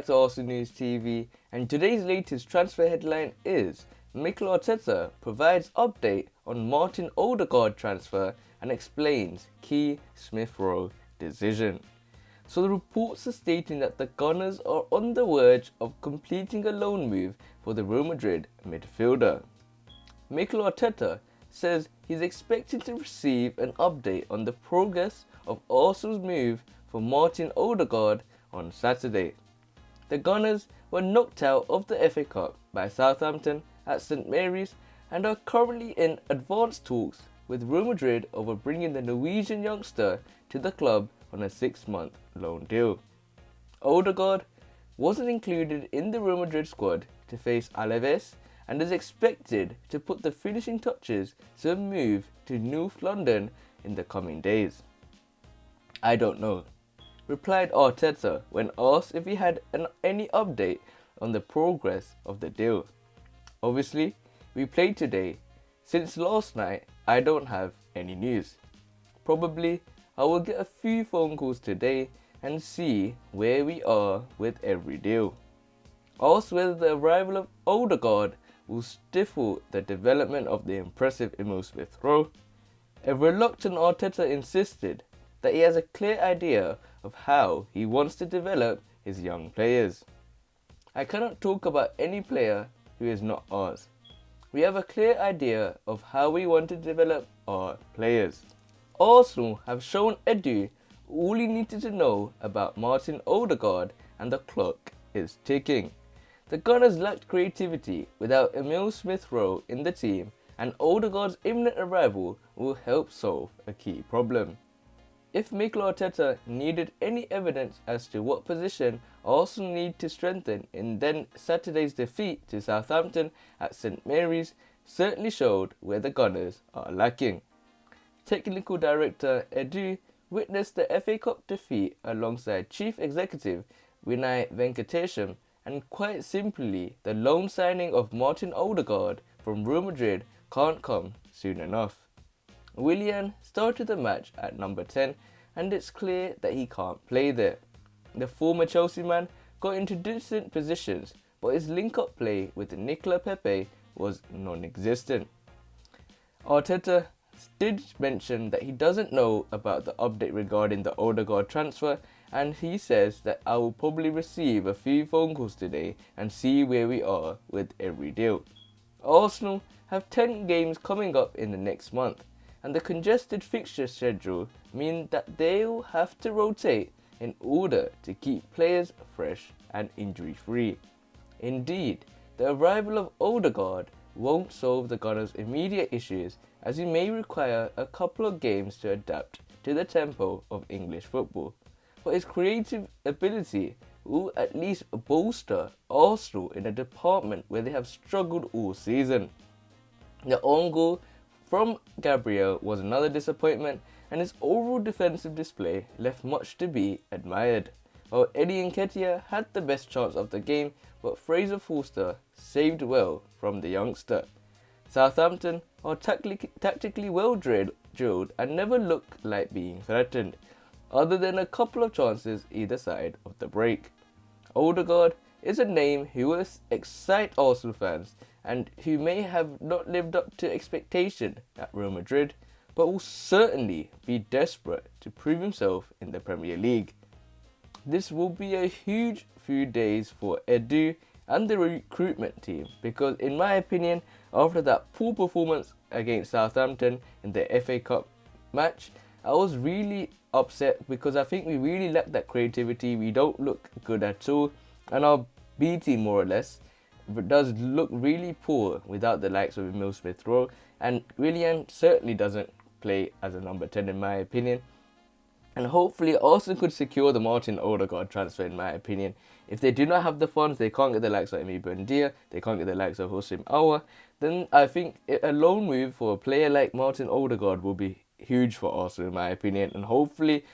to Arsenal News TV, and today's latest transfer headline is Mikel Arteta provides update on Martin Odegaard transfer and explains key Smith Rowe decision. So the reports are stating that the Gunners are on the verge of completing a loan move for the Real Madrid midfielder. Mikel Arteta says he's expecting to receive an update on the progress of Arsenal's move for Martin Odegaard on Saturday. The Gunners were knocked out of the FA Cup by Southampton at St Mary's and are currently in advanced talks with Real Madrid over bringing the Norwegian youngster to the club on a 6-month loan deal. Odegaard wasn't included in the Real Madrid squad to face Alaves and is expected to put the finishing touches to a move to North London in the coming days. "I don't know," replied Arteta when asked if he had any update on the progress of the deal. "Obviously, we played today. Since last night, I don't have any news. Probably I will get a few phone calls today and see where we are with every deal." Asked whether the arrival of Odegaard will stifle the development of the impressive Emil Smith Rowe, a reluctant Arteta insisted that he has a clear idea of how he wants to develop his young players. "I cannot talk about any player who is not ours. We have a clear idea of how we want to develop our players. Arsenal have shown Edu all he needed to know about Martin Odegaard and the clock is ticking. The Gunners lacked creativity without Emil Smith Rowe in the team, and Odegaard's imminent arrival will help solve a key problem." If Mikel Arteta needed any evidence as to what position Arsenal need to strengthen in then Saturday's defeat to Southampton at St Mary's, certainly showed where the Gunners are lacking. Technical Director Edu witnessed the FA Cup defeat alongside Chief Executive Vinay Venkatesham, and quite simply the loan signing of Martin Odegaard from Real Madrid can't come soon enough. Willian started the match at number 10 and it's clear that he can't play there. The former Chelsea man got into decent positions, but his link-up play with Nicolas Pepe was non-existent. Arteta did mention that he doesn't know about the update regarding the Odegaard transfer, and he says that "I will probably receive a few phone calls today and see where we are with every deal." Arsenal have 10 games coming up in the next month, and the congested fixture schedule means that they'll have to rotate in order to keep players fresh and injury-free. Indeed, the arrival of Odegaard won't solve the Gunners' immediate issues, as he may require a couple of games to adapt to the tempo of English football, but his creative ability will at least bolster Arsenal in a department where they have struggled all season. The own goal from Gabriel was another disappointment, and his overall defensive display left much to be admired. While Eddie Nketiah had the best chance of the game, but Fraser Forster saved well from the youngster. Southampton are tactically well drilled and never look like being threatened, other than a couple of chances either side of the break. Odegaard is a name who will excite Arsenal fans and who may have not lived up to expectation at Real Madrid, but will certainly be desperate to prove himself in the Premier League. This will be a huge few days for Edu and the recruitment team, because in my opinion, after that poor performance against Southampton in the FA Cup match, I was really upset because I think we really lack that creativity. We don't look good at all, and our B team more or less does look really poor without the likes of Emil Smith Rowe, and Willian certainly doesn't play as a number 10 in my opinion. And hopefully Arsenal could secure the Martin Odegaard transfer in my opinion. If they do not have the funds, they can't get the likes of Emi Buendia, they can't get the likes of Houssem Aouar, then I think a loan move for a player like Martin Odegaard will be huge for Arsenal in my opinion, and hopefully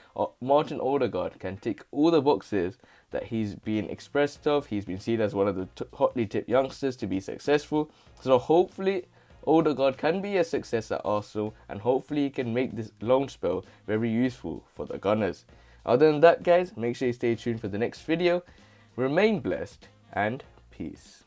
Martin Odegaard can tick all the boxes that he's been expressed of. He's been seen as one of the hotly tipped youngsters to be successful, so hopefully Odegaard can be a success at Arsenal, and hopefully he can make this loan spell very useful for the Gunners. Other than that guys, make sure you stay tuned for the next video. Remain blessed and peace.